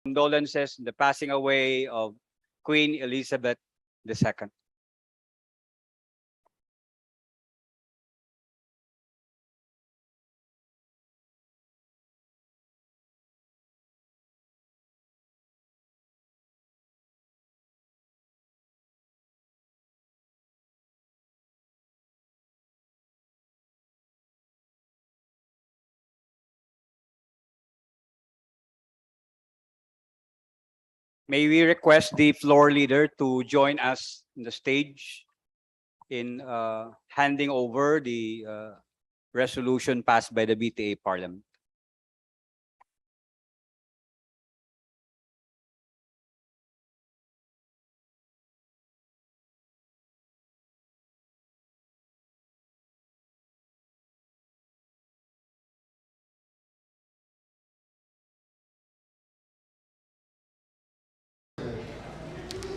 condolences in the passing away of Queen Elizabeth II. May we request the floor leader to join us on the stage in handing over the resolution passed by the BTA Parliament.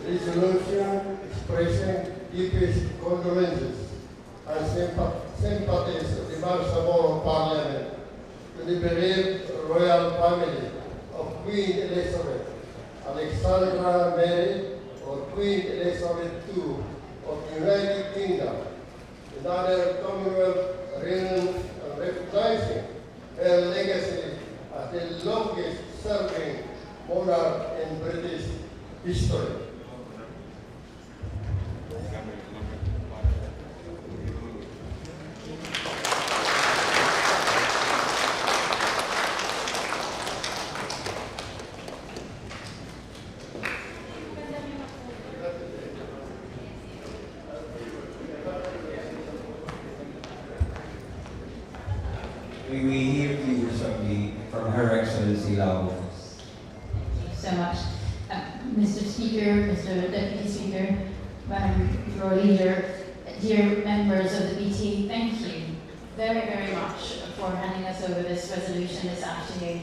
Resolution expressing deepest condolences and sympathies of the Bangsamoro Parliament to the bereaved royal family of Queen Elizabeth, Alexandra Mary, or Queen Elizabeth II of the United Kingdom, and other Commonwealth realms, and recognizing her legacy as the longest serving monarch in British history. We hear views from Her Excellency Lao. Thank you so much. Mr. Speaker, Mr. Deputy Speaker, Madam Floor Leader, dear members of the BT, thank you very, very much for handing us over this resolution this afternoon.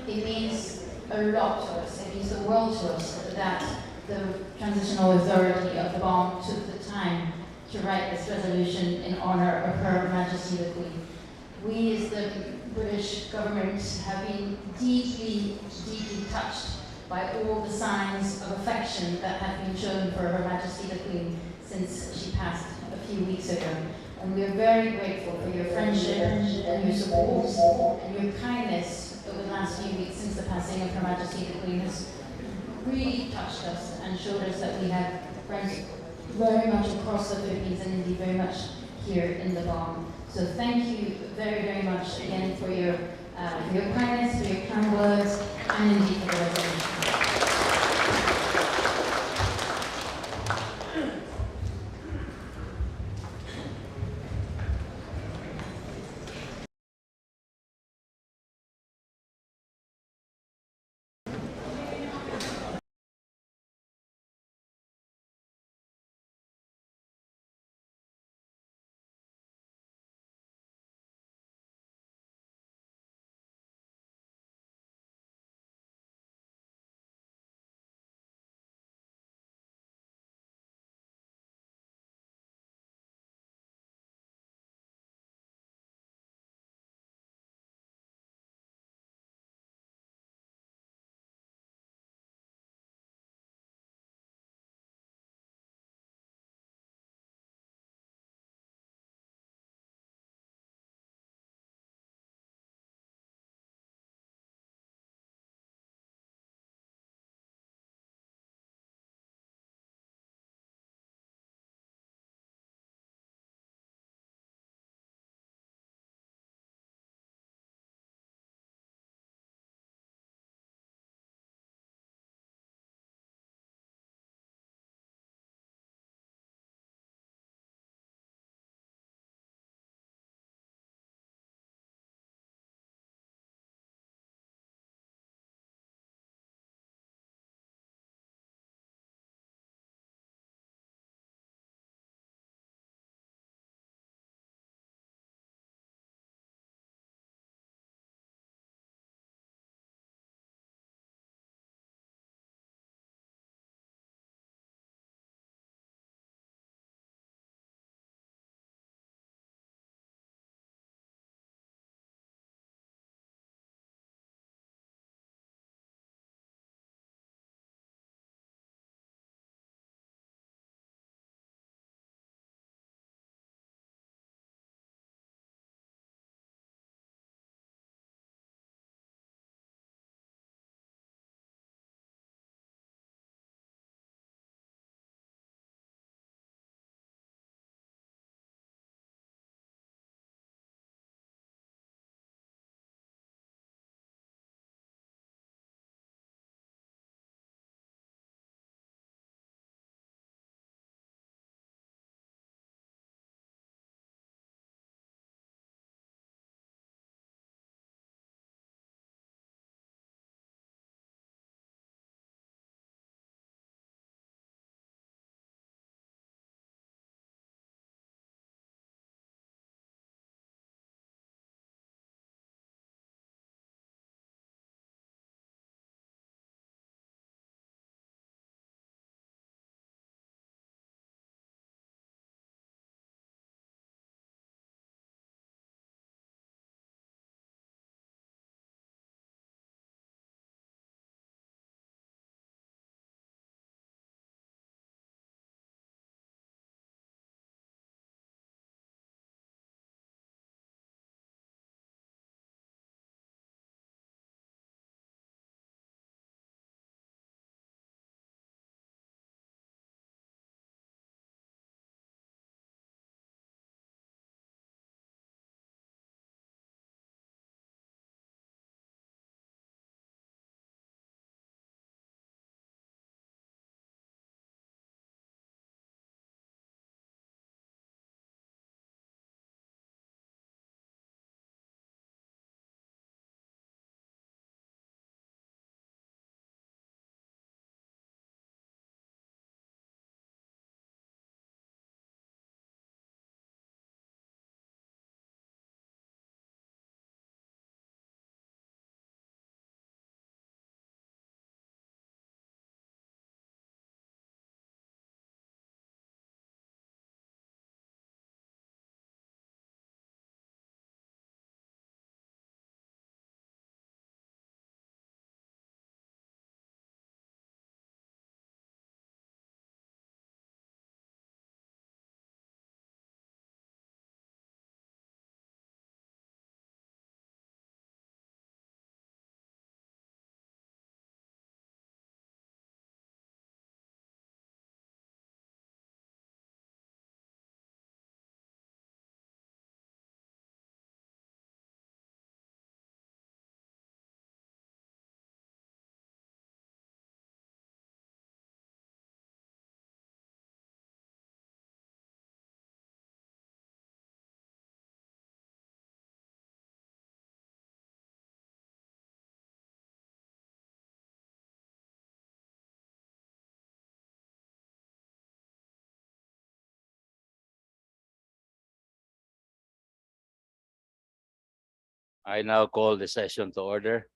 It means a lot to us, it means the world to us that the Transitional Authority of the BOM took the time to write this resolution in honour of Her Majesty the Queen. We as the British government have been deeply, deeply touched by all the signs of affection that have been shown for Her Majesty the Queen since she passed a few weeks ago. And we are very grateful for your friendship and your support and your kindness over the last few weeks since the passing of Her Majesty the Queen has really touched us and showed us that we have friends very much across the Philippines and indeed very much here in the BOM. So thank you very, very much again for your kindness, for your kind words, and indeed for the resolution. I now call the session to order.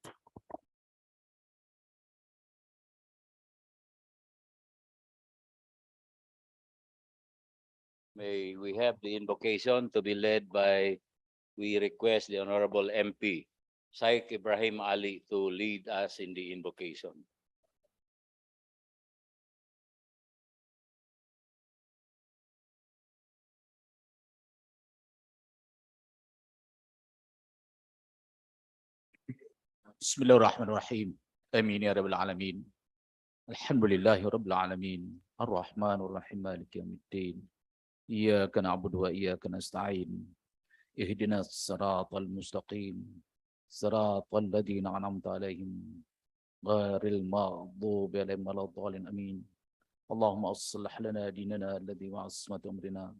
May we have the invocation to be led by, we request the Honorable MP, Shaikh Ibrahim Ali, to lead us in the invocation. بسم الله الرحمن الرحيم آمين يا رب العالمين الحمد لله رب العالمين الرحمن الرحيم مالك يوم الدين إياك نعبد وإياك نستعين اهدنا الصراط المستقيم صراط الذين أنعمت عليهم غير المغضوب عليهم ولا الضالين آمين اللهم أصلح لنا ديننا الذي هو عصمة أمرنا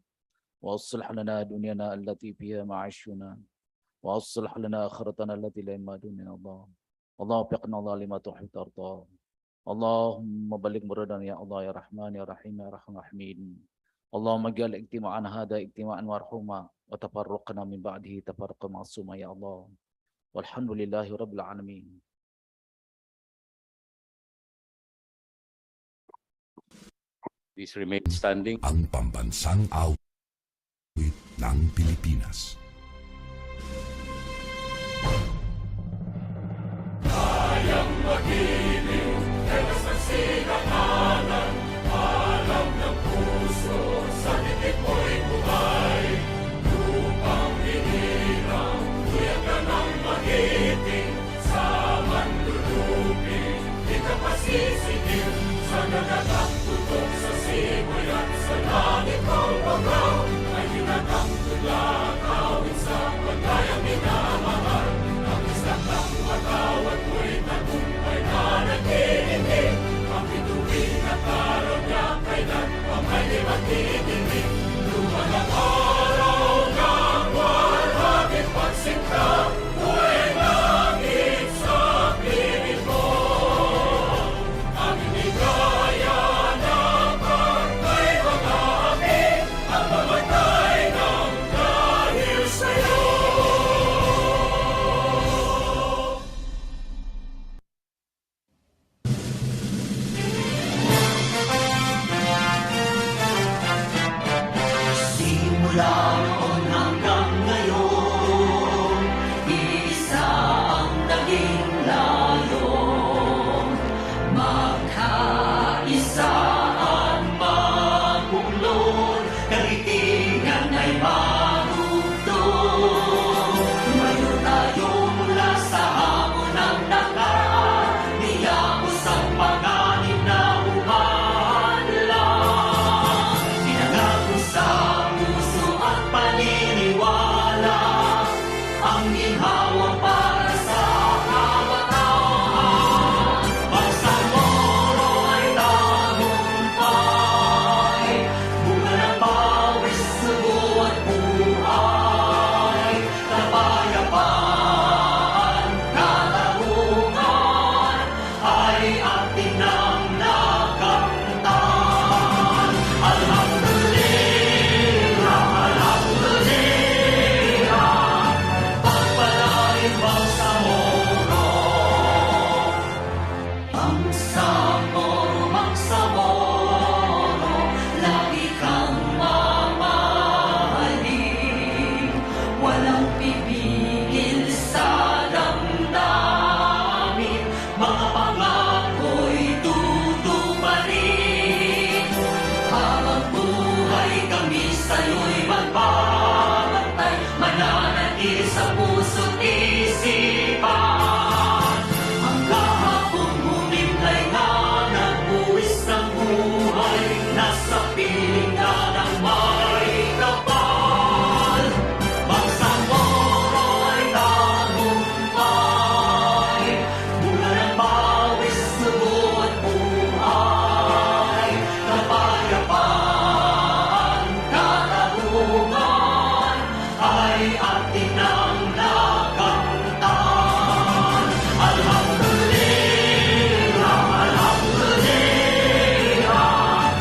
وأصلح لنا دنيانا التي فيها معاشنا وأصلح لنا آخرتنا التي لا يمادنا الله اللهم وفقنا الله لما تحب وترضى اللهم بلغ مرادنا يا الله يا رحمن يا رحيم يا رحمن الرحيم اللهم اجعل اجتماعنا هذا اجتماعا مرحوما وتفرقنا من بعده تفرقا معصوما يا الله والحمد لله رب العالمين. Please remain standing. Ang pambansang awit ng Pilipinas. Kayang magiliw, tewas ng sinakalan, alam ng puso, sa titik mo'y buhay. Lupang hinirang, tuyag ka ng magiting, sa manlulupin, di ka pasisigil, sa nagagang tutok sa simoy at sa langit ng bagaw, ay hinatang tulang awit sa pagkayang minamahal. Ang isang ng watawat mo'y tagumpay na nag-iindig, ang bituin at araw niya kailan ang may di magdidinig. Lumang ang araw ng walhagit pagsinta, buhay langit sa piling mo. Ang inigaya ng pagkay mga api, ang mamatay ng dahil sa'yo. Simula noon hanggang ngayon, isa ang naging layon. Magkaisa at magbuklod, karitingan ay marugtong. Tumayo tayo mula sa hamon ng nakaraan, niyapos ang panganib na umanlang. Pinangako sa puso at paniniwala, ang ginhawa para sa kabataan. Bangsamoro ay tagumpay, bunga ng pawis, sugo at buhay. Kapayapaan, katarungan, ay ating nang nakamtan. Alhamdulillah, alhamdulillah, pagpalain Bangsamoro. Bangsamoro, Bangsamoro, lagi kang mamahalin. Walang pipigil sa damdamin, mga pangako'y tutuparin. Habang buhay kami sa'yo'y magbabantay, mananatili sa puso't isipan. Ang kahapon humimlay na nagbuwis ng buhay, nasa piling na ng may kapal. Bangsamoro ay tagumpay, bunga ng pawis, sugo at buhay. Kapayapaan, katarungan, ay ating nang nakamtan. Alhamdulillah, alhamdulillah,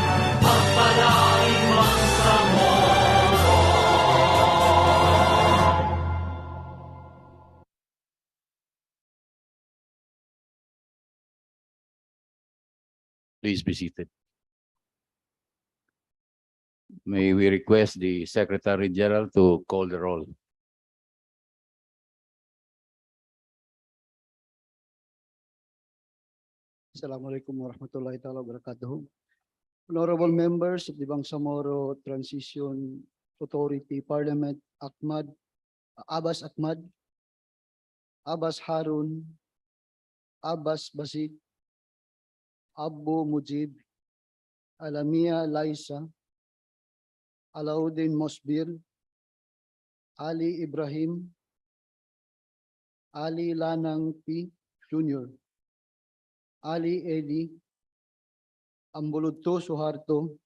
pagpalain Bangsamoro. Please be seated. May we request the Secretary General to call the roll. Assalamualaikum warahmatullahi taala wabarakatuh. Honorable members of the Bangsamoro Transition Authority Parliament, Abbas Ahmad, Abbas Harun, Abbas Basit, Abu Mujib, Alamia Laisa, Alauddin Mosbir, Ali Ibrahim, Ali Lanang P. Jr., Ali Edi, Ambuludto Suharto,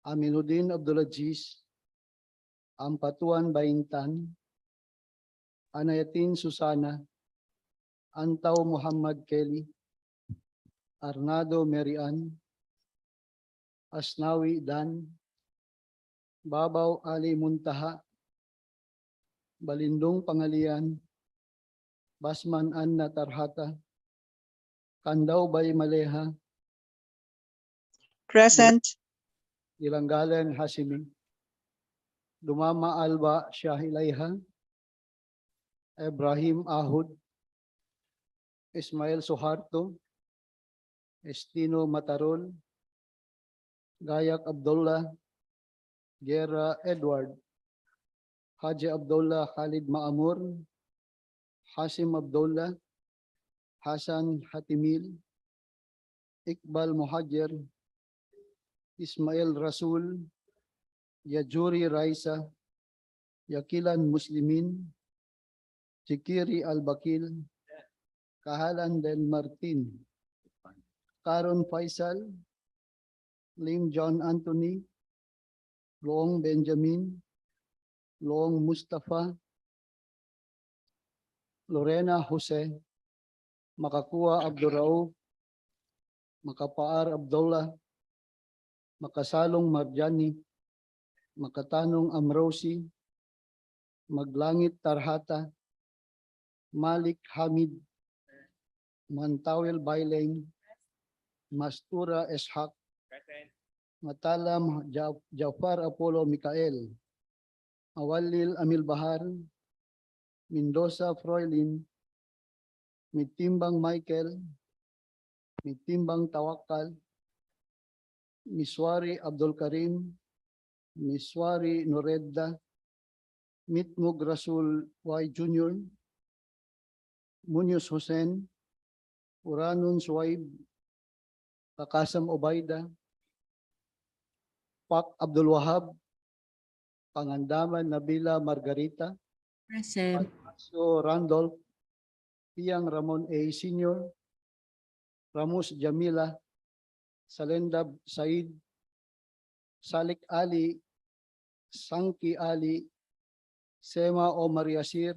Aminuddin Abdulaziz, Ampatuan Baintan, Anayatin Susana, Antaw Muhammad Kelly, Arnado Merian, Asnawi Dan, Babaw Ali Muntaha, Balindong Pangalian, Basman Anna Tarhata, Kandaw Bay Maleha, Present. Ilanggalan Hasimi, Dumama Alba Shahilayha, Ibrahim Ahud, Ismail Suharto, Estino Matarol, Gayak Abdullah, Gera Edward, Haji Abdullah Khalid Maamur, Hasim Abdullah, Hasan Hatimil, Iqbal Muhajir, Ismail Rasul, Yajuri Raisa, Yakilan Muslimin, Chikiri Al-Bakil, Kahalan Del Martin, Karon Faisal, Lim John Anthony, Loong Benjamin, Loong Mustafa, Lorena Jose, Makakua Abdurrauf, Makapaar Abdullah, Makasalong Marjani, Makatanong Amrosi, Maglangit Tarhata, Malik Hamid, Mantawil Baileng, Mastura Eshak, Matalam Jafar Apollo Mikael, Awalil Amil Bahar, Mendoza Froilin, Mitimbang Michael, Mitimbang Tawakal, Miswari Abdul Karim, Miswari Noredda, Mitmug Rasul Y. Jr., Munoz Hussein, Uranun Suwaib, Kakasam Obaida, Pak Abdul Wahab, Pangandaman Nabila Margarita, Present. Paso Randolph, Piang Ramon A. Sr., Ramos Jamila, Salendab Said, Salik Ali, Sangki Ali, Sema Omar Yasir,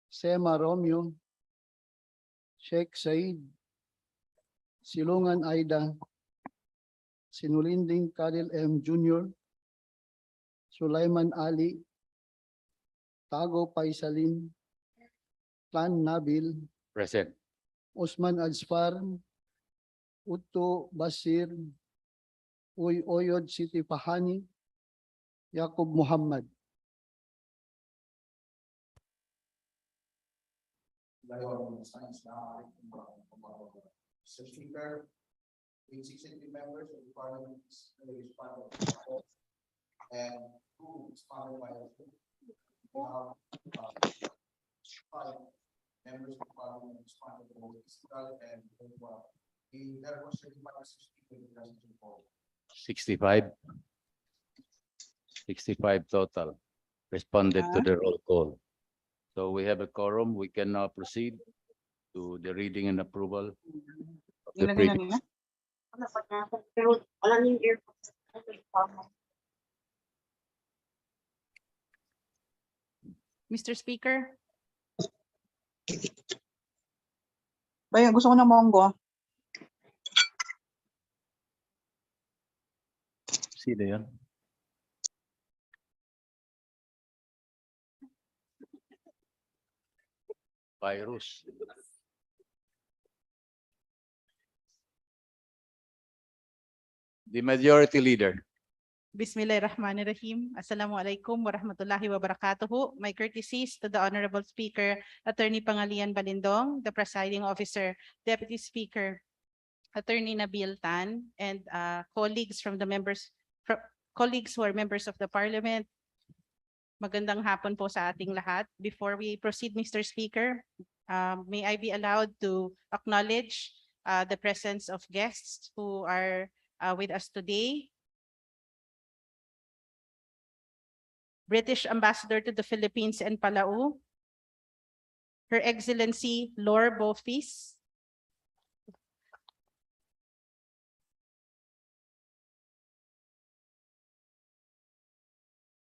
Sema Romeo, Sheikh Said, Silungan Aida, Sinulinding Khalil M. Jr., Sulaiman Ali, Tago Paisalin, Tan Nabil, Present. Osman Azfar, Utto Basir, Uy Oyod Siti Pahani, Yakub Muhammad. Mr. Speaker, the 60 members of the Parliament responded and who responded by now, 5 members of the Parliament responded to both physical and virtual. There was 35 speakers in the presidential poll. 65. 65 total responded to the roll call. So we have a quorum. We can now proceed to the reading and approval of the previous. Mr. Speaker. Bayan, gusto ko ng Mongo. Sino yan? Virus. The Majority Leader. Bismillahirrahmanirrahim. Assalamualaikum warahmatullahi wabarakatuh. My courtesies to the Honorable Speaker, Attorney Pangalian Balindong, the Presiding Officer, Deputy Speaker, Attorney Nabil Tan, and colleagues from the colleagues who are members of the Parliament. Magandang hapon po sa ating lahat. Before we proceed, Mr. Speaker, may I be allowed to acknowledge the presence of guests who are with us today. British Ambassador to the Philippines and Palau, Her Excellency Lord Bofis,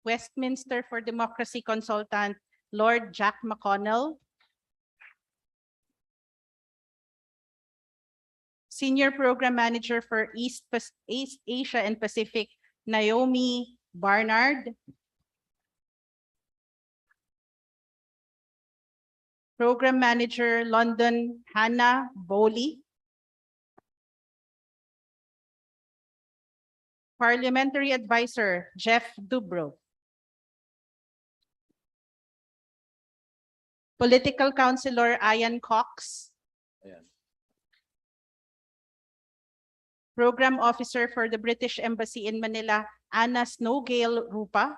Westminster for Democracy Consultant Lord Jack McConnell, Senior Program Manager for East Asia and Pacific Naomi Barnard, Program Manager London Hannah Bowley, Parliamentary Advisor Jeff Dubrow, Political Counselor Ian Cox, Program Officer for the British Embassy in Manila Anna Snowgale Rupa,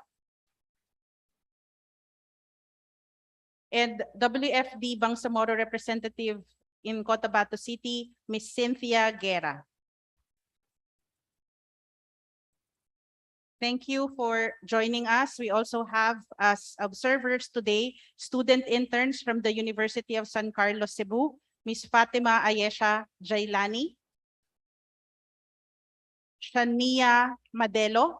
and WFD Bangsamoro Representative in Cotabato City, Ms. Cynthia Guerra. Thank you for joining us. We also have as observers today, student interns from the University of San Carlos, Cebu, Ms. Fatima Ayesha Jailani, Shania Madelo,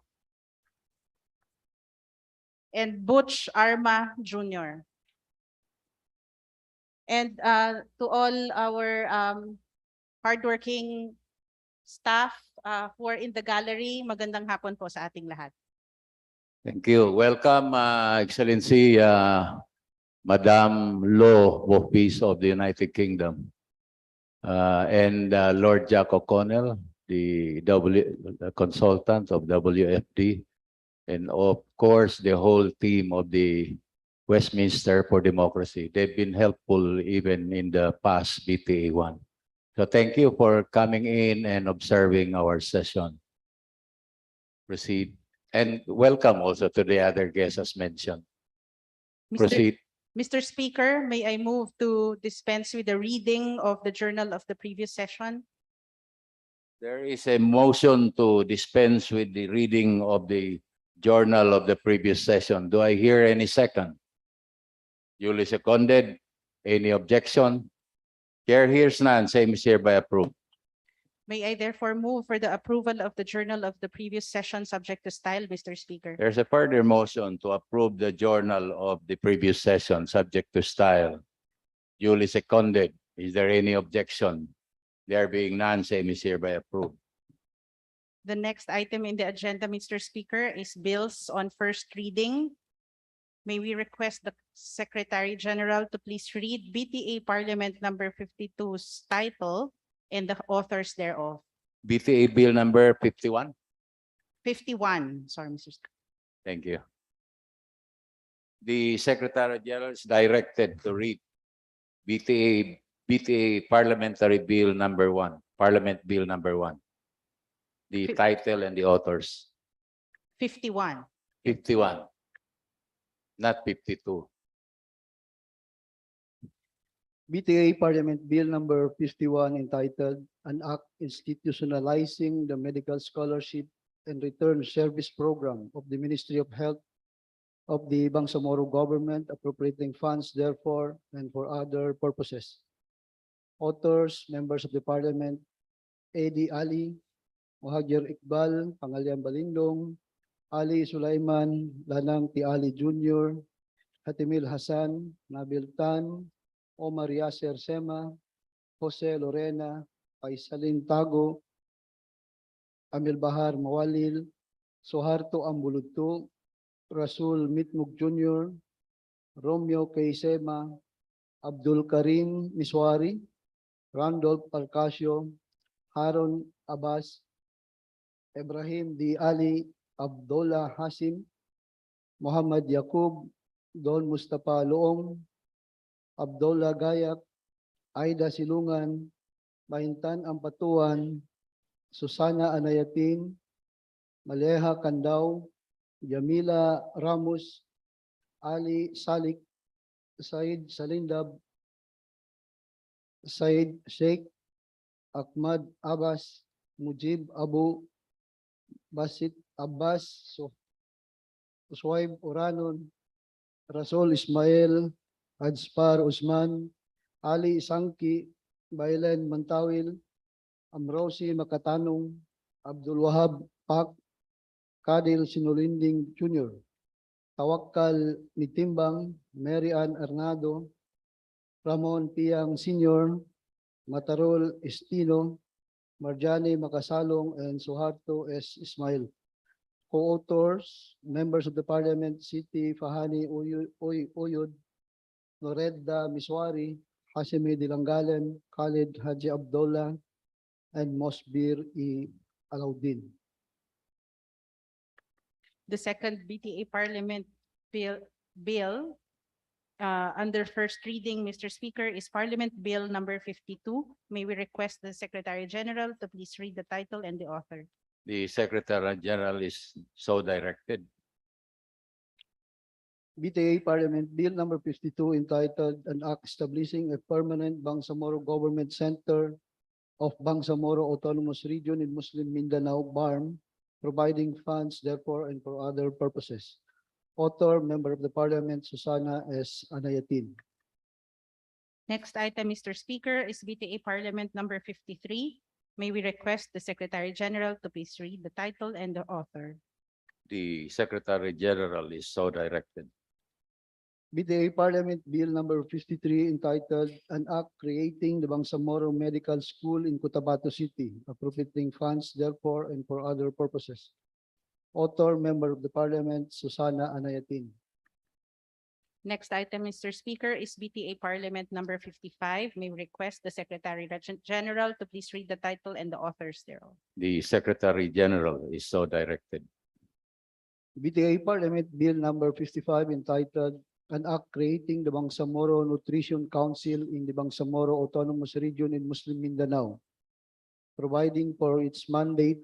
and Butch Arma Jr. And to all our hardworking staff who are in the gallery, magandang hapon po sa ating lahat. Thank you. Welcome, Excellency Madam Lo Bofis of the United Kingdom, and Lord Jack O'Connell, the consultant of WFD, and of course the whole team of the Westminster for Democracy. They've been helpful even in the past BTA 1. So thank you for coming in and observing our session. Proceed. And welcome also to the other guests as mentioned. Proceed. Mr. Speaker, may I move to dispense with the reading of the journal of the previous session? There is a motion to dispense with the reading of the journal of the previous session. Do I hear any second? Duly seconded. Any objection? Chair hears none. Same is hereby approved. May I therefore move for the approval of the journal of the previous session subject to style, Mr. Speaker? There's a further motion to approve the journal of the previous session subject to style. Duly seconded. Is there any objection? There being none, same is hereby approved. The next item in the agenda, Mr. Speaker, is bills on first reading. May we request the Secretary General to please read BTA Parliament number 52's title and the authors thereof. BTA Bill number 51. 51, sorry, Mr. Speaker. Thank you. The Secretary General is directed to read BTA Parliamentary Bill number 1, Parliament Bill number 1. The title and the authors. 51. 51, not 52. BTA Parliament Bill number 51 entitled An Act Institutionalizing the Medical Scholarship and Return Service Program of the Ministry of Health of the Bangsamoro Government, appropriating funds therefore and for other purposes. Authors, members of the Parliament, A.D. Ali, Mohagir Iqbal, Pangalian Balindong, Ali Sulaiman, Lanang T. Ali Jr., Hatimil Hassan, Nabil Tan, Omar Yasser Sema, Jose Lorena, Paisalin Tago, Amil Bahar Mawalil, Soharto Ambulutu, Rasul Mitmug Jr., Romeo K. Sema, Abdul Karim Miswari, Randolph Alcasio, Haron Abbas, Ibrahim D. Ali, Abdullah Hasim, Muhammad Yaqub, Don Mustafa Loong, Abdullah Gayak, Aida Silungan, Maintan Ampatuan, Susana Anayatin, Maleha Kandaw, Jamila Ramos, Ali Salik, Said Salindab, Said Sheikh, Ahmad Abbas, Mujib Abu, Basit Abbas, Uswaib Uranon, Rasul Ismail, Hajspar Usman, Ali Sangki, Bailen Mantawil, Amrosi Makatanong, Abdul Wahab Pak, Kadil Sinulinding Jr., Tawakkal Mitimbang, Mary Ann Arnado, Ramon Piang Sr., Matarol Estino, Marjani Makasalong, and Suharto S. Ismail. Co-authors, members of the Parliament, Siti Fahani Uyud, Noredda Miswari, Hasimi Dilangalen, Khalid Haji Abdullah, and Mosbir E. Alauddin. The second BTA Parliament bill under first reading, Mr. Speaker, is Parliament Bill number 52. May we request the Secretary General to please read the title and the author. The Secretary General is so directed. BTA Parliament Bill number 52 entitled An Act Establishing a Permanent Bangsamoro Government Center of Bangsamoro Autonomous Region in Muslim Mindanao, BARM, providing funds therefore and for other purposes. Author, Member of the Parliament, Susana S. Anayatin. Next item, Mr. Speaker, is BTA Parliament number 53. May we request the Secretary General to please read the title and the author. The Secretary General is so directed. BTA Parliament Bill number 53 entitled An Act Creating the Bangsamoro Medical School in Cotabato City, appropriating funds therefore and for other purposes. Author, Member of the Parliament, Susana Anayatin. Next item, Mr. Speaker, is BTA Parliament number 55. May we request the Secretary General to please read the title and the authors thereof. The Secretary General is so directed. BTA Parliament Bill number 55 entitled An Act Creating the Bangsamoro Nutrition Council in the Bangsamoro Autonomous Region in Muslim Mindanao, providing for its mandate,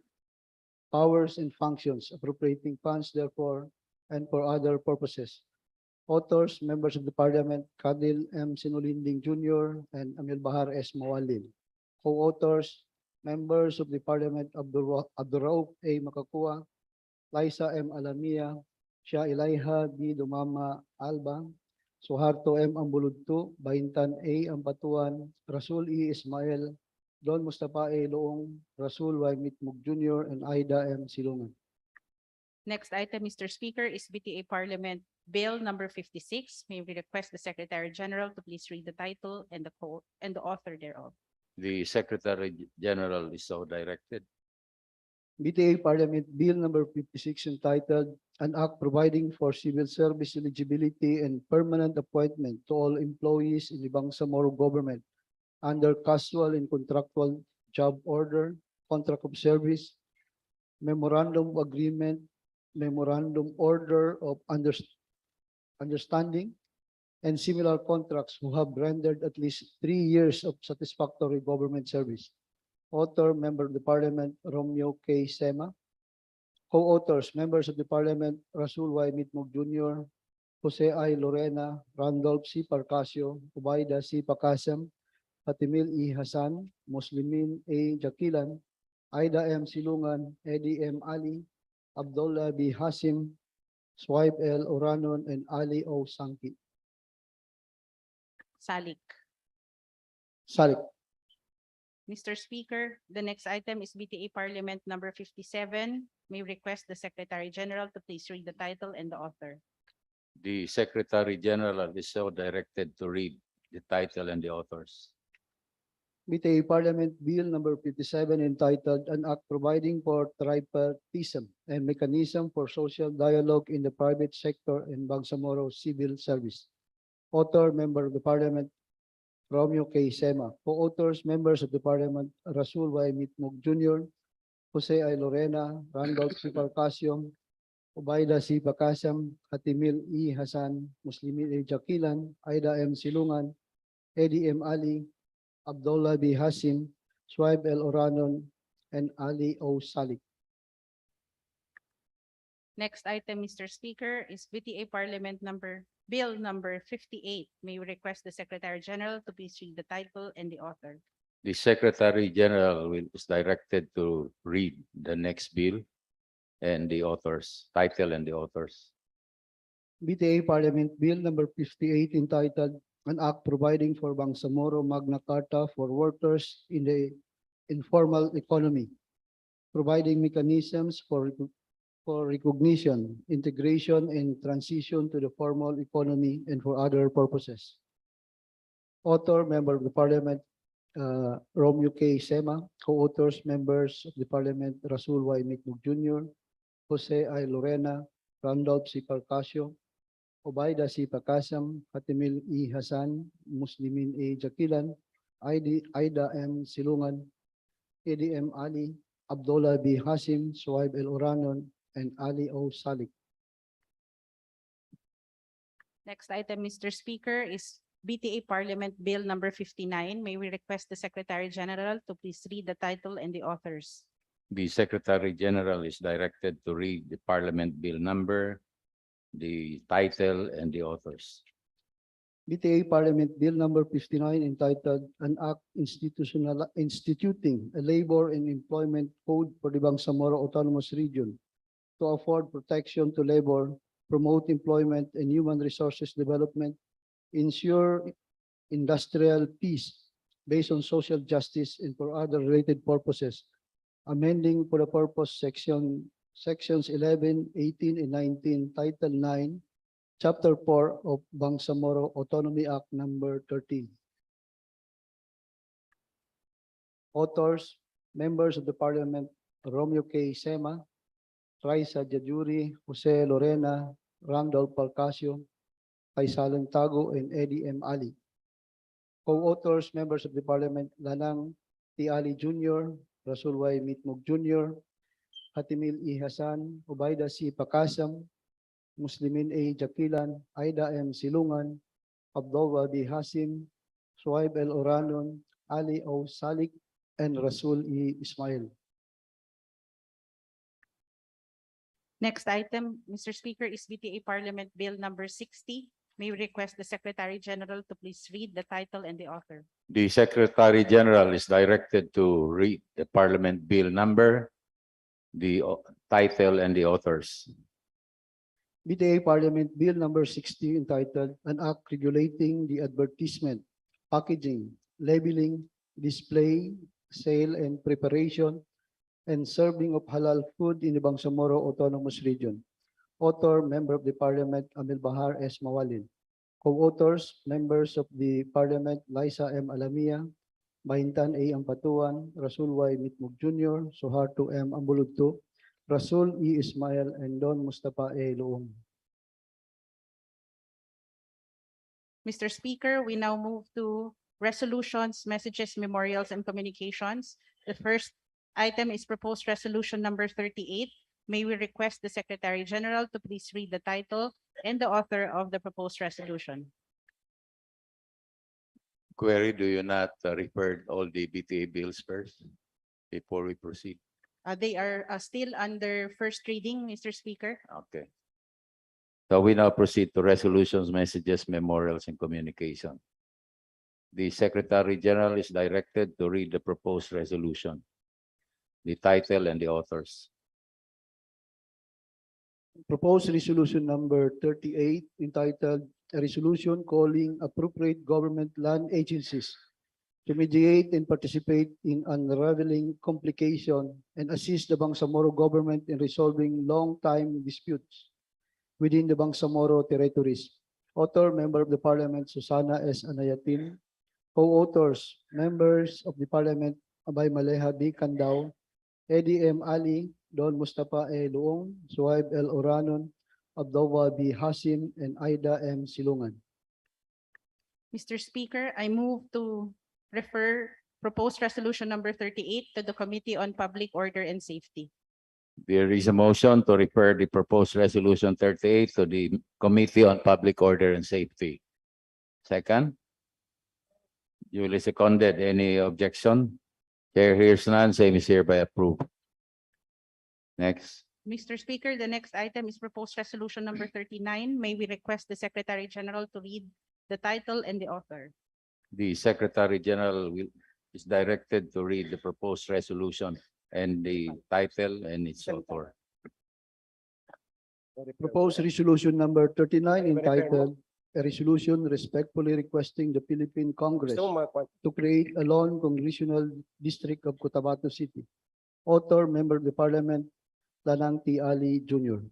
powers, and functions, appropriating funds therefore and for other purposes. Authors, members of the Parliament, Kadil M. Sinulinding Jr. and Amil Bahar S. Mawalil. Co-authors, members of the Parliament, Abdurrauf A. Makakua, Liza M. Alamia, Shah Ilaiha B. Dumama Alba, Suharto M. Ambuludto, Baintan A. Ampatuan, Rasul E. Ismail, Don Mustafa A. Loong, Rasul Y. Mitmug Jr. and Aida M. Silungan. Next item, Mr. Speaker, is BTA Parliament Bill number 56. May we request the Secretary General to please read the title and the author thereof. The Secretary General is so directed. BTA Parliament Bill number 56 entitled An Act Providing for Civil Service Eligibility and Permanent Appointment to all employees in the Bangsamoro government under casual and contractual job order, contract of service, memorandum of agreement, memorandum order of understanding, and similar contracts who have rendered at least 3 years of satisfactory government service. Author, Member of the Parliament, Romeo K. Sema. Co-authors, members of the Parliament, Rasul Y. Mitmug Jr., Jose I. Lorena, Randolph C. Parcasio, Ubaida C. Pakasam, Fatimil E. Hasan, Muslimin A. Jakilan, Aida M. Silungan, Eddie M. Ali, Abdullah B. Hasim, Swipe L. Oranon, and Ali O. Sangki. Salik. Salik. Mr. Speaker, the next item is BTA Parliament number 57. May request the Secretary General to please read the title and the author. The Secretary General is so directed to read the title and the authors. BTA Parliament Bill number 57 entitled An Act Providing for Tripartism and Mechanism for Social Dialogue in the Private Sector in Bangsamoro Civil Service. Author, Member of the Parliament, Romeo K. Sema. Co-authors, members of the Parliament, Rasul Y. Mitmug Jr., Jose I. Lorena, Randolph C. Parcasio, Obaida C. Bacasam, Hatimil E. Hasan, Muslimin A. Jakilan, Aida M. Silungan, Eddie M. Ali, Abdullah B. Hasim, Swaib L. Oranon, and Ali O. Salik. Next item, Mr. Speaker, is BTA Parliament Bill number 58. May we request the Secretary General to please read the title and the author. The Secretary General is directed to read the next bill and the authors, title and the authors. BTA Parliament Bill number 58 entitled An Act Providing for Bangsamoro Magna Carta for Workers in the Informal Economy, providing mechanisms for recognition, integration, and transition to the formal economy and for other purposes. Author, Member of the Parliament, Romeo K. Sema. Co-authors, Members of the Parliament, Rasul Y. Mitmug Jr., Jose I. Lorena, Randolph C. Parcasio, Obaida C. Pacasam, Hatimil E. Hasan, Muslimin A. Jakilan, Aida M. Silungan, Eddie M. Ali, Abdullah B. Hasim, Suhaib L. Oranon, and Ali O. Salik. Next item, Mr. Speaker, is BTA Parliament Bill number 59. May we request the Secretary General to please read the title and the authors. The Secretary General is directed to read the Parliament Bill number, the title, and the authors. BTA Parliament Bill number 59 entitled An Act Instituting a Labor and Employment Code for the Bangsamoro Autonomous Region to afford protection to labor, promote employment and human resources development, ensure industrial peace based on social justice and for other related purposes, amending for the purpose sections 11, 18, and 19, Title 9, Chapter 4 of Bangsamoro Autonomy Act number 13. Authors, Members of the Parliament, Romeo K. Sema, Raisa Jajuri, Jose Lorena, Randolph Parcasio, Faisalan Tago, and Eddie M. Ali. Co-authors, Members of the Parliament, Lanang T. Ali Jr., Rasul Y. Mitmug Jr., Hatimil E. Hasan, Obaida C. Pacasam, Muslimin A. Jakilan, Aida M. Silungan, Abdullah B. Hasim, Suhaib L. Oranon, Ali O. Salik, and Rasul E. Ismail. Next item, Mr. Speaker, is BTA Parliament Bill number 60. May we request the Secretary General to please read the title and the author. The Secretary General is directed to read the Parliament Bill number, the title, and the authors. BTA Parliament Bill number 60 entitled An Act Regulating the Advertisement, Packaging, Labeling, Display, Sale, and Preparation and Serving of Halal Food in the Bangsamoro Autonomous Region. Author, Member of the Parliament, Amil Bahar S. Mawalin. Co-authors, Members of the Parliament, Liza M. Alamia, Bahintan A. Ampatuan, Rasul Y. Mitmug Jr., Suharto M. Ambulugto, Rasul E. Ismail, and Don Mustafa A. Luong. Mr. Speaker, we now move to resolutions, messages, memorials, and communications. The first item is proposed resolution number 38. May we request the Secretary General to please read the title and the author of the proposed resolution. Query, do you not refer all the BTA bills first before we proceed? They are still under first reading, Mr. Speaker. Okay. So we now proceed to resolutions, messages, memorials, and communication. The Secretary General is directed to read the proposed resolution, the title, and the authors. Proposed resolution number 38 entitled A Resolution Calling Appropriate Government Land Agencies to mediate and participate in unraveling complication and assist the Bangsamoro government in resolving long-time disputes within the Bangsamoro territories. Author, Member of the Parliament, Susana S. Anayatin. Co-authors, Members of the Parliament, Abay Maleha B. Candao, Eddie M. Ali, Don Mustafa A. Luong, Suhaib L. Oranon, Abdullah B. Hasim, and Aida M. Silungan. Mr. Speaker, I move to refer Proposed resolution number 38 to the Committee on Public Order and Safety. There is a motion to refer the proposed resolution 38 to the Committee on Public Order and Safety. Second. Duly seconded. Any objection? Chair hears none. Same is hereby approved. Next. Mr. Speaker, the next item is proposed resolution number 39. May we request the Secretary General to read the title and the author? The Secretary General is directed to read the proposed resolution and the title and its author. Proposed resolution number 39 entitled, "A resolution respectfully requesting the Philippine Congress to create a lone congressional district of Cotabato City." Author, Member of the Parliament, Lanang T. Ali Jr.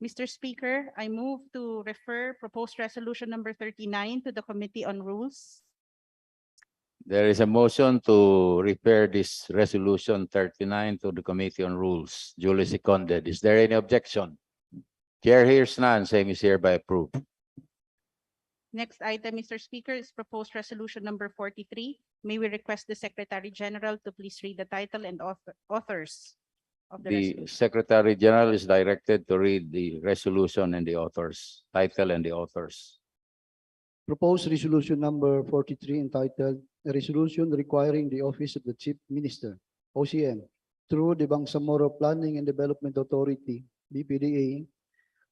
Mr. Speaker, I move to refer proposed resolution number 39 to the Committee on Rules. There is a motion to refer this resolution 39 to the Committee on Rules. Duly seconded. Is there any objection? Chair hears none. Same is hereby approved. Next item, Mr. Speaker, is proposed resolution number 43. May we request the Secretary General to please read the title and authors of the The resolution? Secretary General is directed to read the resolution and the authors, title and the authors. Proposed resolution number 43 entitled, "A resolution requiring the Office of the Chief Minister, OCM, through the Bangsamoro Planning and Development Authority, BPDA,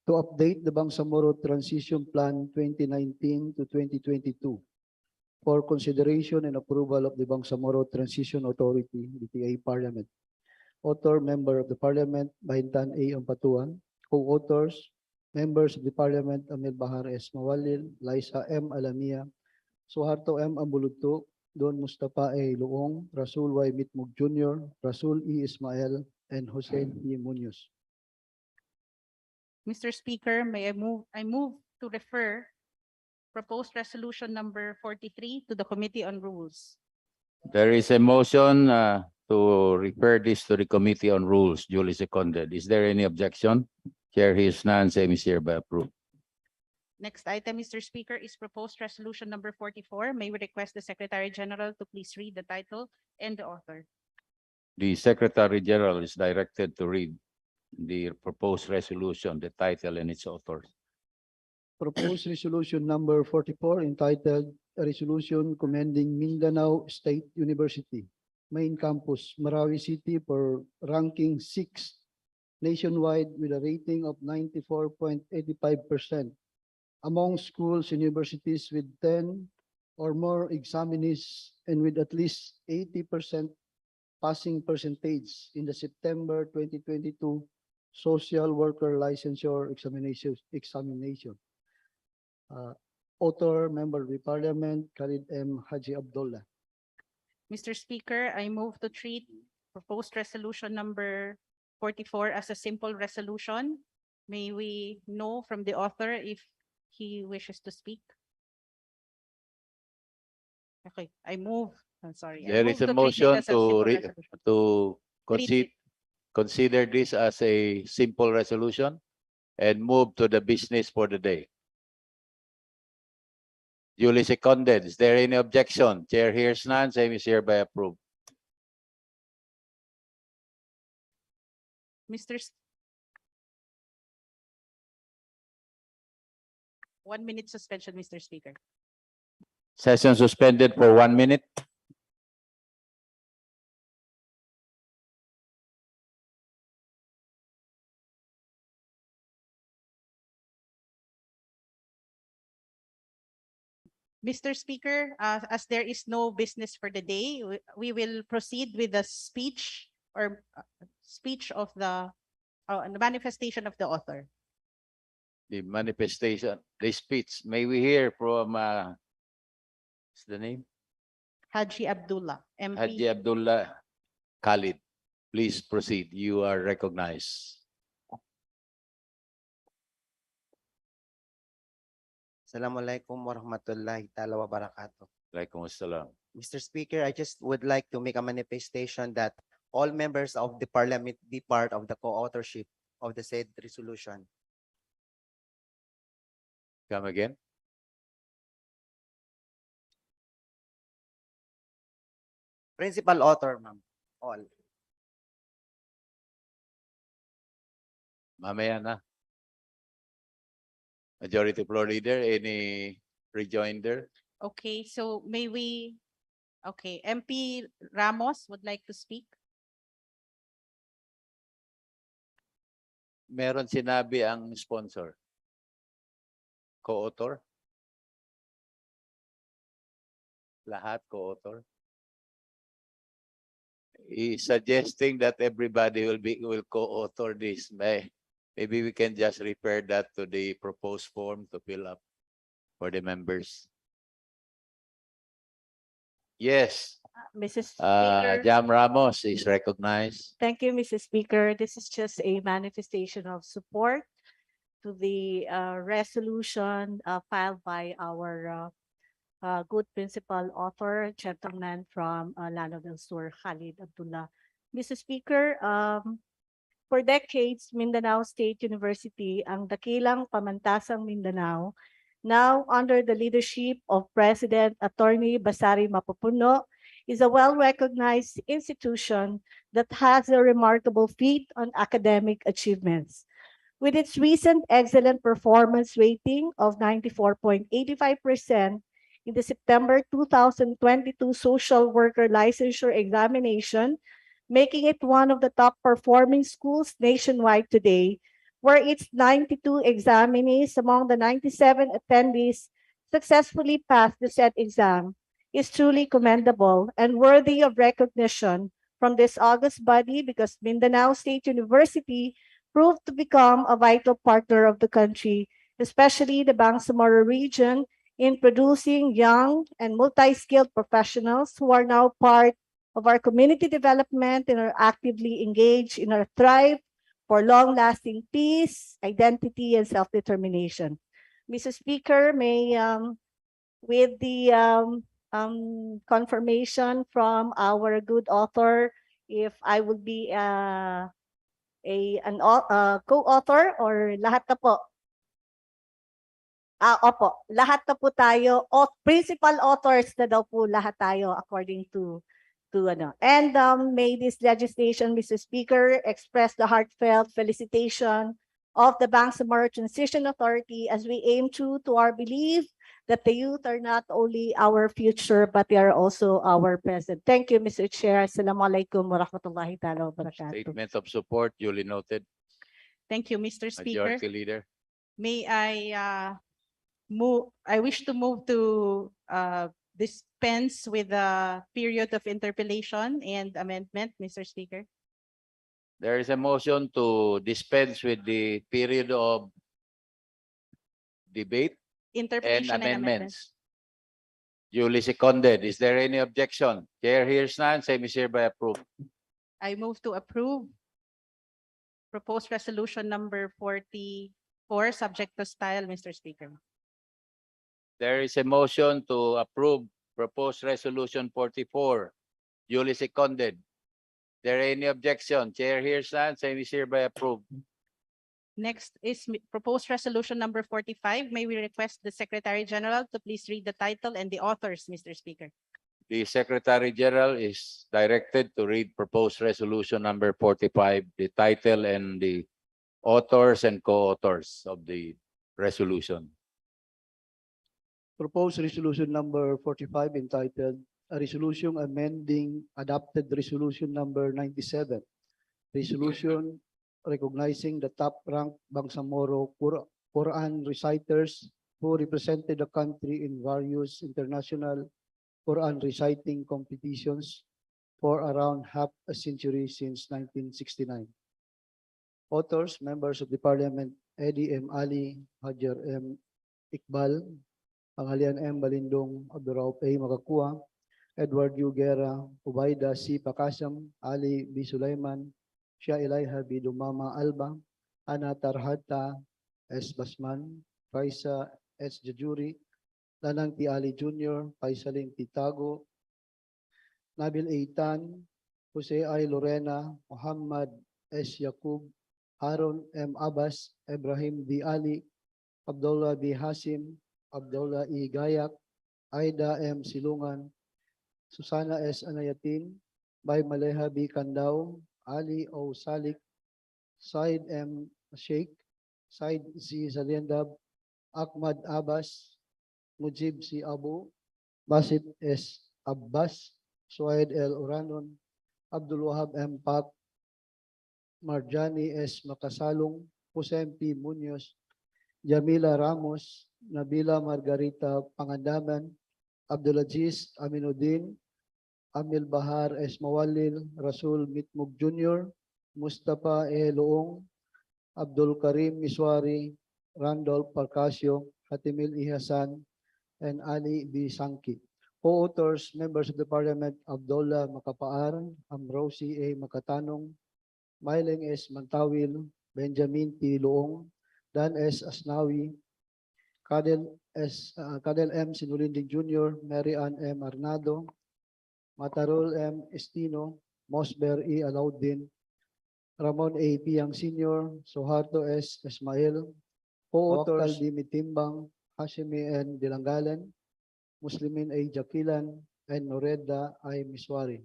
to update the Bangsamoro Transition Plan 2019 to 2022 for consideration and approval of the Bangsamoro Transition Authority, BTA Parliament." Author, Member of the Parliament, Bahintan A. Ampatuan. Co-authors, Members of the Parliament, Amel Bahar S. Mawalil, Liza M. Alamia, Suharto M. Ambulugto, Don Mustafa A. Luong, Rasul Y. Mitmug Jr., Rasul E. Ismael, and Hussein E. Munoz. Mr. Speaker, I move to refer proposed resolution number 43 to the Committee on Rules. There is a motion to refer this to the Committee on Rules. Duly seconded. Is there any objection? Chair hears none. Same is hereby approved. Next item, Mr. Speaker, is proposed resolution number 44. May we request the Secretary General to please read the title and the author? The Secretary General is directed to read the proposed resolution, the title and its authors. Proposed resolution number 44 entitled, "A resolution commending Mindanao State University, main campus, Marawi City, for ranking 6th nationwide with a rating of 94.85% among schools and universities with 10 or more examinees and with at least 80% passing percentage in the September 2022 social worker licensure examination. Author, Member of the Parliament, Khalid M. Haji Abdullah. Mr. Speaker, I move to treat proposed resolution number 44 as a simple resolution. May we know from the author if he wishes to speak? Okay, I move. I'm sorry. I There move is a to treat it motion as a simple resolution. to Treat consider this as a simple resolution and move to the business for the day. Duly seconded. Is there any objection? Chair hears none. Same is hereby approved. Mr. 1 minute suspension, Mr. Speaker. Session suspended for 1 minute. Mr. Speaker, as there is no business for the day, we will proceed with the speech or speech of the manifestation of the author. The manifestation, the speech. May we hear from, what's the name? Haji Abdullah, MP. Haji Abdullah Khalid. Please proceed. You are recognized. Assalamualaikum warahmatullahi ta'ala wabarakatuh. Waalaikumsalam. Mr. Speaker, I just would like to make a manifestation that all members of the Parliament be part of the co-authorship of the said resolution. Come again. Principal author, ma'am. All. Mamaya na. Majority Floor Leader, any rejoinder? Okay, so okay, MP Ramos would like to speak. Meron sinabi ang sponsor. Co-author? Lahat co-author? He's suggesting that everybody will co-author this. Maybe we can just refer that to the proposed form to fill up for the members. Yes, Mrs. Speaker, Jam Ramos is recognized. thank you, Mrs. Speaker. This is just a manifestation of support to the resolution filed by our good principal author, gentleman from Lano del Sur, Khalid Abdullah. Mr. Speaker, for decades, Mindanao State University, ang dakilang pamantasang Mindanao, now under the leadership of President Attorney Basari Mapupuno, is a well-recognized institution that has a remarkable feat on academic achievements. With its recent excellent performance rating of 94.85% in the September 2022 Social Worker Licensure Examination, making it one of the top performing schools nationwide today, where its 92 examinees among the 97 attendees successfully passed the said exam, is truly commendable and worthy of recognition from this august body, because Mindanao State University proved to become a vital partner of the country, especially the Bangsamoro region, in producing young and multi-skilled professionals who are now part of our community development and are actively engaged in our thrive for long-lasting peace, identity, and self-determination. Mr. Speaker, with the confirmation from our good author, if I would be an co-author or lahat na po? Opo, lahat na po tayo, principal authors na daw po lahat tayo according to ano. And may this legislation, Mr. Speaker, express the heartfelt felicitation of the Bangsamoro Transition Authority as we aim to our belief that the youth are not only our future, but they are also our present. Thank you, Mr. Chair. Assalamualaikum warahmatullahi ta'ala wabarakatuh. Statement of support, duly noted. Thank you, Mr. Speaker. Majority Leader. May I wish to move to dispense with the period of interpellation and amendment, Mr. Speaker. There is a motion to dispense with the period of debate and Interpellation and amendments. amendments. Duly seconded. Is there any objection? Chair hears none. Same is hereby approved. I move to approve proposed resolution number 44, subject to style, Mr. Speaker. There is a motion to approve proposed resolution 44. Duly seconded. There any objection? Chair hears none. Same is hereby approved. Next is proposed resolution number 45. May we request the Secretary General to please read the title and the authors, Mr. Speaker. The Secretary General is directed to read proposed resolution number 45, the title and the authors and co-authors of the resolution. Proposed resolution number 45 entitled a resolution amending adopted resolution number 97. Resolution recognizing the top-ranked Bangsamoro Quran reciters who represented the country in various international Quran reciting competitions for around half a century since 1969. Authors, members of the Parliament, Eddie M. Ali, Hajar M. Iqbal, Panghalian M. Balindong, Abdurrauf A. Makakua, Edward U. Guerra, Ubaida C. Pakasam, Ali B. Sulaiman, Shia Ilaiha B. Dumama Alba, Ana Tarhata S. Basman, Faisa S. Jajuri, Lanang T. Ali Jr., Faisaling T. Tago, Nabil A. Tan, Jose I. Lorena, Muhammad S. Yaqub, Harun M. Abbas, Ibrahim D. Ali, Abdullah B. Hasim, Abdullah E. Gayak, Aida M. Silungan, Susana S. Anayatin, by Maleha B. Kandao, Ali O. Salik, Said M. Sheikh, Said Z. Zaliendab, Ahmad Abbas, Mujib C. Abu, Basit S. Abbas, Suhaid L. Oranon, Abdul Wahab M. Pak, Marjani S. Makasalong, Hussein P. Munoz, Jamila Ramos, Nabila Margarita Pangandaman, Abdulaziz Aminuddin, Amil Bahar S. Mawalil, Rasul Mitmug Jr., Mustafa E. Loong, Abdul Karim Miswari, Randolph Parcasio, Hatimil E. Hasan, and Ali B. Sangki. Co-authors, members of the Parliament, Abdullah Makapaan, Amrosi A. Makatanong, Myleng S. Mantawil, Benjamin P. Loong, Dan S. Asnawi, Kadel M. Sinulinding Jr., Mary Ann M. Arnado, Matarol M. Estino, Mosber E. Alauddin, Ramon A. Piang Sr., Soharto S. Ismail, Co-authors D. Mitimbang, Hashimi N. Dilanggalan, Muslimin A. Jakilan, and Noreda I. Miswari.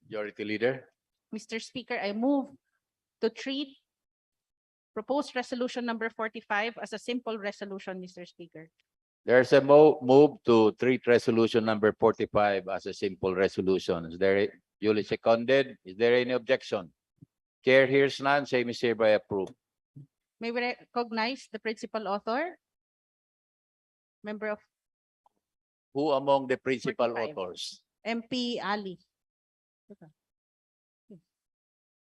Majority Leader. Mr. Speaker, I move to treat proposed resolution number 45 as a simple resolution, Mr. Speaker. There's a move to treat resolution number 45 as a simple resolution. Is there duly seconded? Is there any objection? Chair hears none. Same is hereby approved. May we recognize the principal author? Member of Who among the principal 45. authors? MP Ali.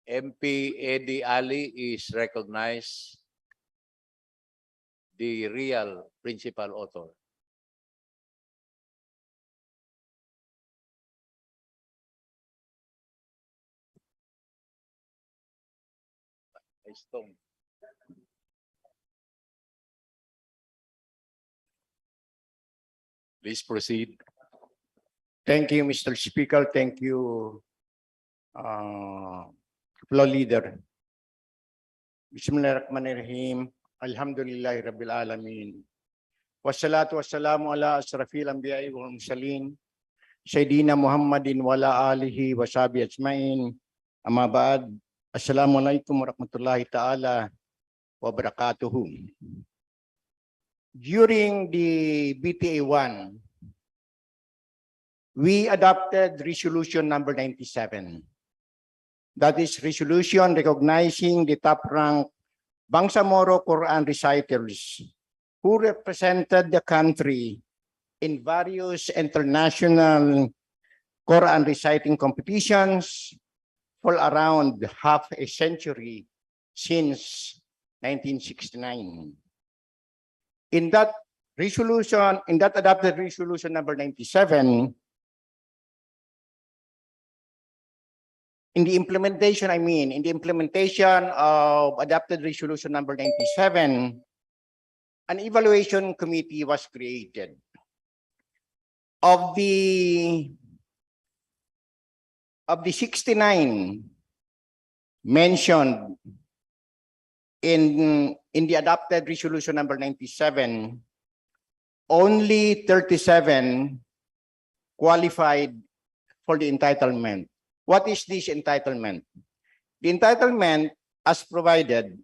MP Eddie Ali is recognized the real principal author. Please proceed. Thank you, Mr. Speaker. Thank you, Floor Leader. Bismillahirrahmanirrahim. Alhamdulillahi Rabbil Alamin. Wassalatu wassalamu ala asrafil anbiya'i wal mursalin. Sayyidina Muhammadin wa ala alihi wa sahbihi ajmain. Amma ba'd. Assalamualaikum warahmatullahi ta'ala wa barakatuhu. During the BTA 1, we adopted resolution number 97. That is resolution recognizing the top-ranked Bangsamoro Quran reciters who represented the country in various international Quran reciting competitions for around half a century since 1969. In that adopted resolution number 97, in the implementation of adopted resolution number 97, an evaluation committee was created. Of the 69 mentioned in the adopted resolution number 97, only 37 qualified for the entitlement. What is this entitlement? The entitlement as provided.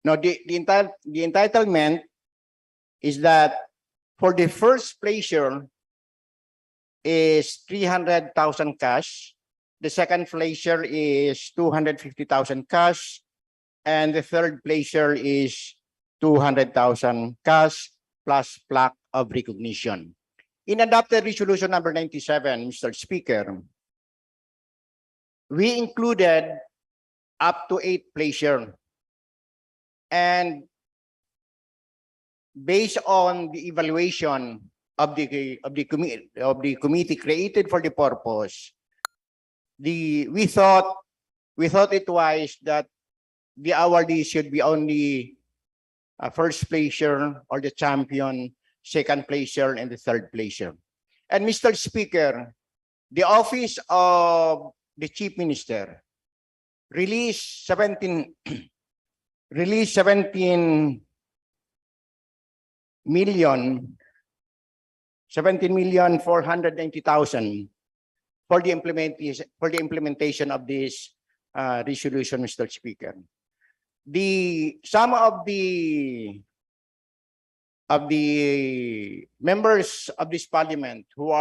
Now, the entitlement is that for the first placer is 300,000 cash. The second placer is 250,000 cash. And the third placer is 200,000 cash plus plaque of recognition. In adopted resolution number 97, Mr. Speaker, we included up to 8 placer. And based on the evaluation of the committee created for the purpose, we thought it wise that the awardee should be only a first placer or the champion, second placer, and the third placer. And Mr. Speaker, the office of the Chief Minister released 17 million 17,490,000 for the implementation of this resolution, Mr. Speaker. Some of the members of this parliament who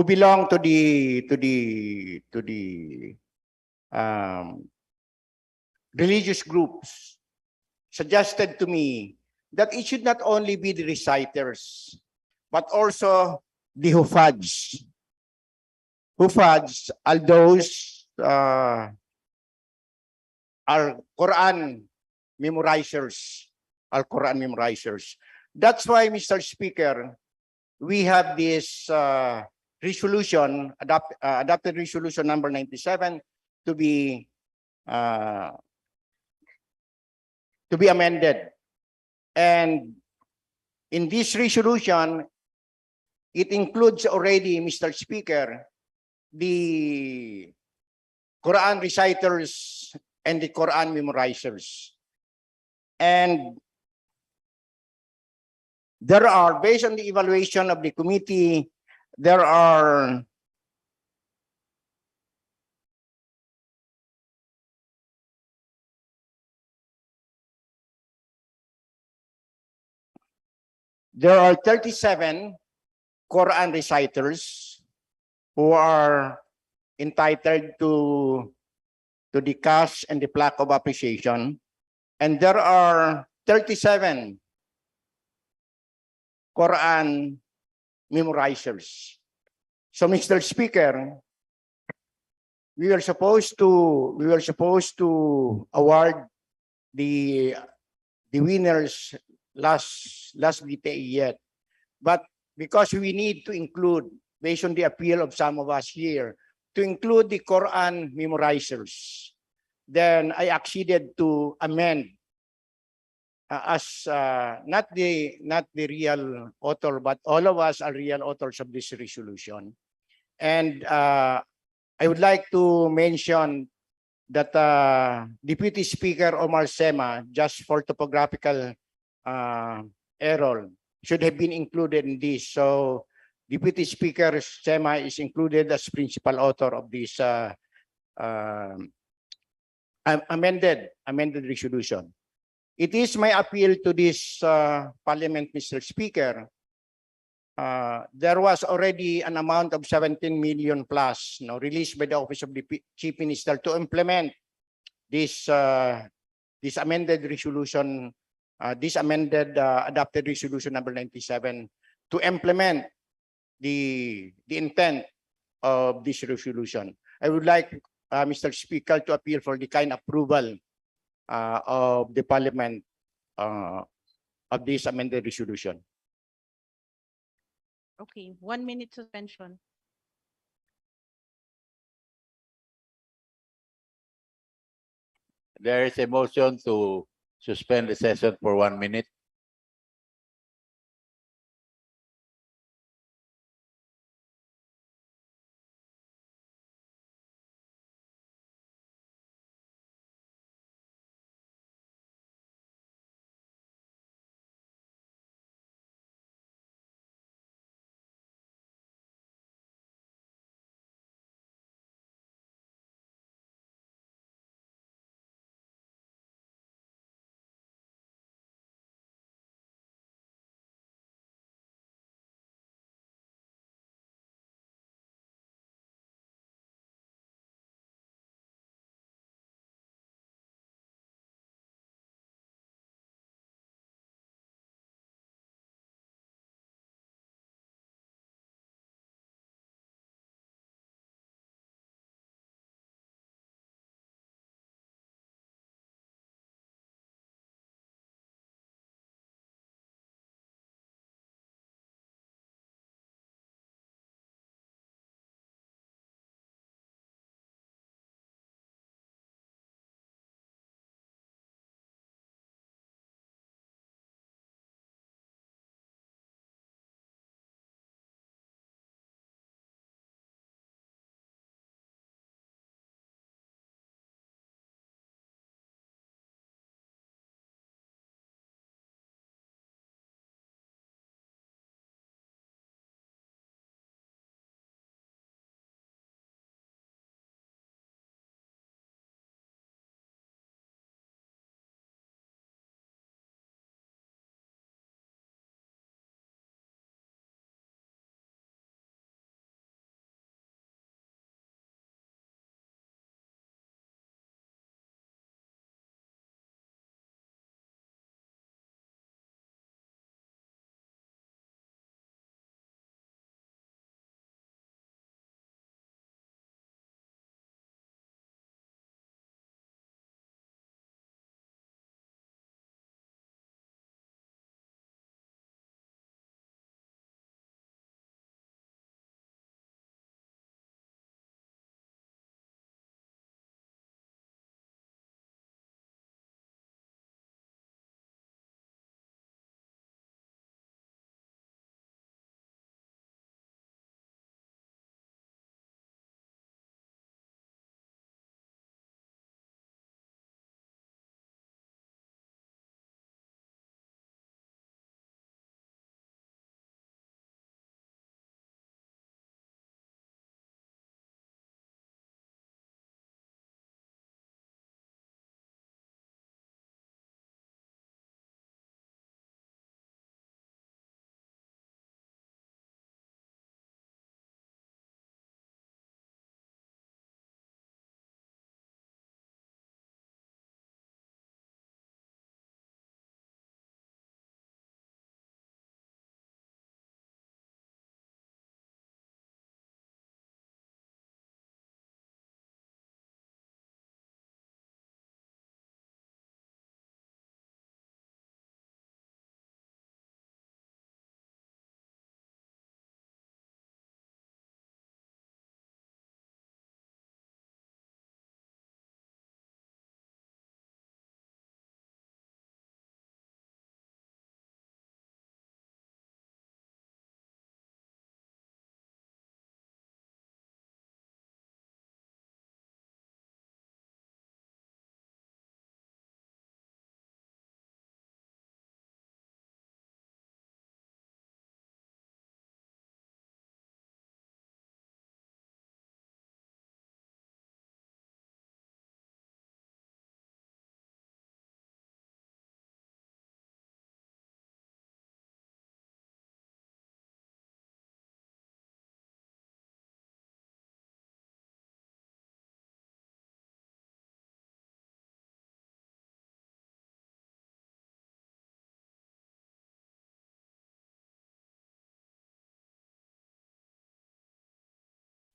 belong to the religious groups suggested to me that it should not only be the reciters, but also the hufads. Hufads are those are Quran memorizers. That's why, Mr. Speaker, we have this resolution, adopted resolution number 97 to be amended. And in this resolution, it includes already, Mr. Speaker, the Quran reciters and the Quran memorizers. And there are, based on the evaluation of the committee, there are there are 37 Quran reciters who are entitled to the cash and the plaque of appreciation. And there are 37 Quran memorizers. So, Mr. Speaker, we were supposed to award the winners last BTA yet, but because we need to include, based on the appeal of some of us here, to include the Quran memorizers, then I acceded to amend as not the real author, but all of us are real authors of this resolution. And I would like to mention that Deputy Speaker Omar Sema, just for topographical error, should have been included in this. So Deputy Speaker Sema is included as principal author of this amended resolution. It is my appeal to this Parliament, Mr. Speaker. There was already an amount of 17 million plus released by the Office of the Chief Minister to implement this amended resolution, this amended adopted resolution number 97 to implement the intent of this resolution. I would like, Mr. Speaker, to appeal for the kind approval of the Parliament of this amended resolution. Okay, 1 minute suspension. There is a motion to suspend the session for 1 minute.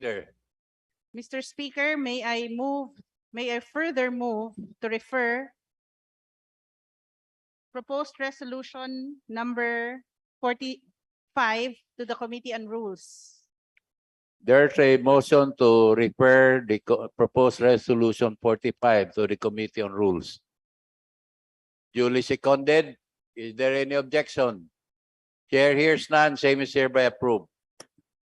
Leader. Mr. Speaker, may I further move to refer proposed resolution number 45 to the Committee on Rules. There's a motion to refer the proposed resolution 45 to the Committee on Rules. Duly seconded. Is there any objection? Chair hears none. Same is hereby approved.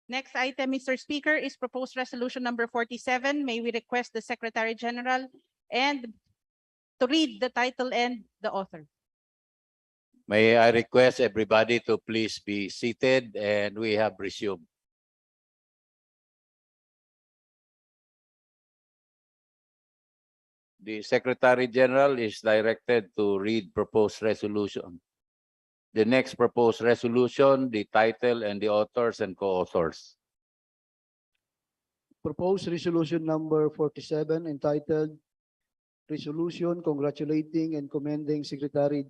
Next item, Mr. Speaker, is proposed resolution number 47. May we request the Secretary General and to read the title and the author. May I request everybody to please be seated, and we have resumed. The Secretary General is directed to read proposed resolution. The next proposed resolution, the title and the authors and co-authors. Proposed resolution number 47 entitled Resolution Congratulating and Commending Secretary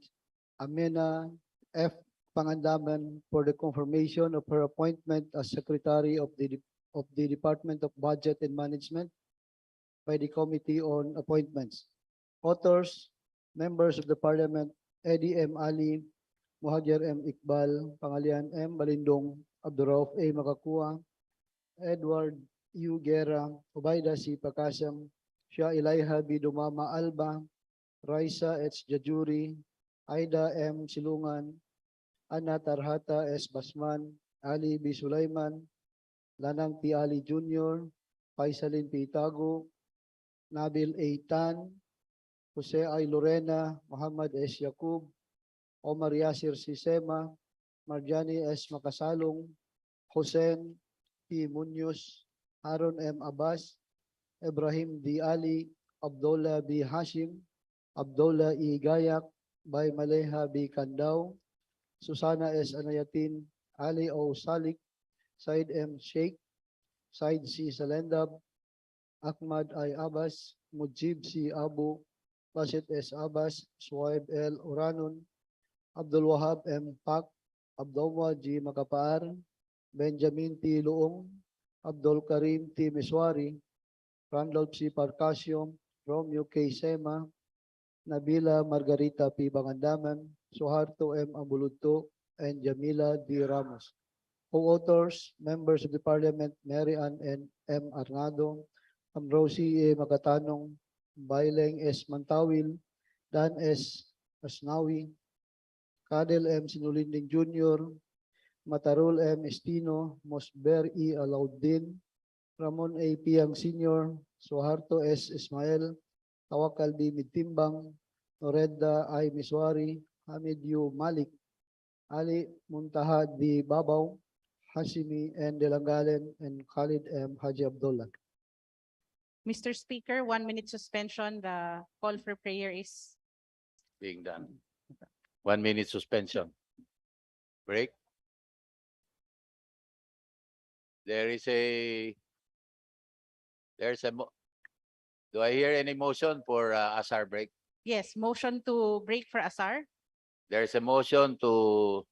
Amena F. Pangandaman for the confirmation of her appointment as Secretary of the Department of Budget and Management by the Committee on Appointments. Authors, members of the Parliament, Eddie M. Ali, Muhajir M. Iqbal, Pangalian M. Balindong, Abdurrauf A. Makakua, Edward U. Guerra, Ubaida C. Pakasam, Shah Ilaiha B. Dumama Alba, Raisa H. Jajuri, Aida M. Silungan, Ana Tarhata S. Basman, Ali B. Sulaiman, Lanang T. Ali Jr., Faisalin P. Tago, Nabil A. Tan, Jose I. Lorena, Muhammad S. Yaqub, Omar Yasir Sisema, Marjani S. Makasalong, Hussein P. Munoz, Aaron M. Abbas, Ibrahim D. Ali, Abdullah B. Hashim, Abdullah E. Gayak, Bay Maleha B. Kandao, Susana S. Anayatin, Ali O. Salik, Said M. Sheikh, Said C. Salendab, Ahmad I. Abbas, Mujib C. Abu, Basit S. Abbas, Suhaib L. Uranon, Abdul Wahab M. Pak, Abdullah G. Makapaar, Benjamin T. Luong, Abdul Karim T. Miswari, Randolph C. Parcasio, Romeo K. Sema, Nabila Margarita P. Bangandaman, Suharto M. Ambuludto, and Jamila D. Ramos. Co-authors, members of the Parliament, Mary Ann N. M. Arnado, Amrosi A. Magatanong, Baileng S. Mantawil, Dan S. Asnawi, Kadel M. Sinulinding Jr., Matarul M. Estino, Mosber E. Alauddin, Ramon A. Piang Sr., Suharto S. Ismael, Tawakal D. Midtimbang, Noreda I. Miswari, Hamid U. Malik, Ali Muntaha D. Babaw, Hashimi N. Delangalen, and Khalid M. Haji Abdullah. Mr. Speaker, 1 minute suspension. The call for prayer is Being done. 1 minute suspension. Break. There's a do I hear any motion for Asar break? yes, motion to break for Asar. There's a motion to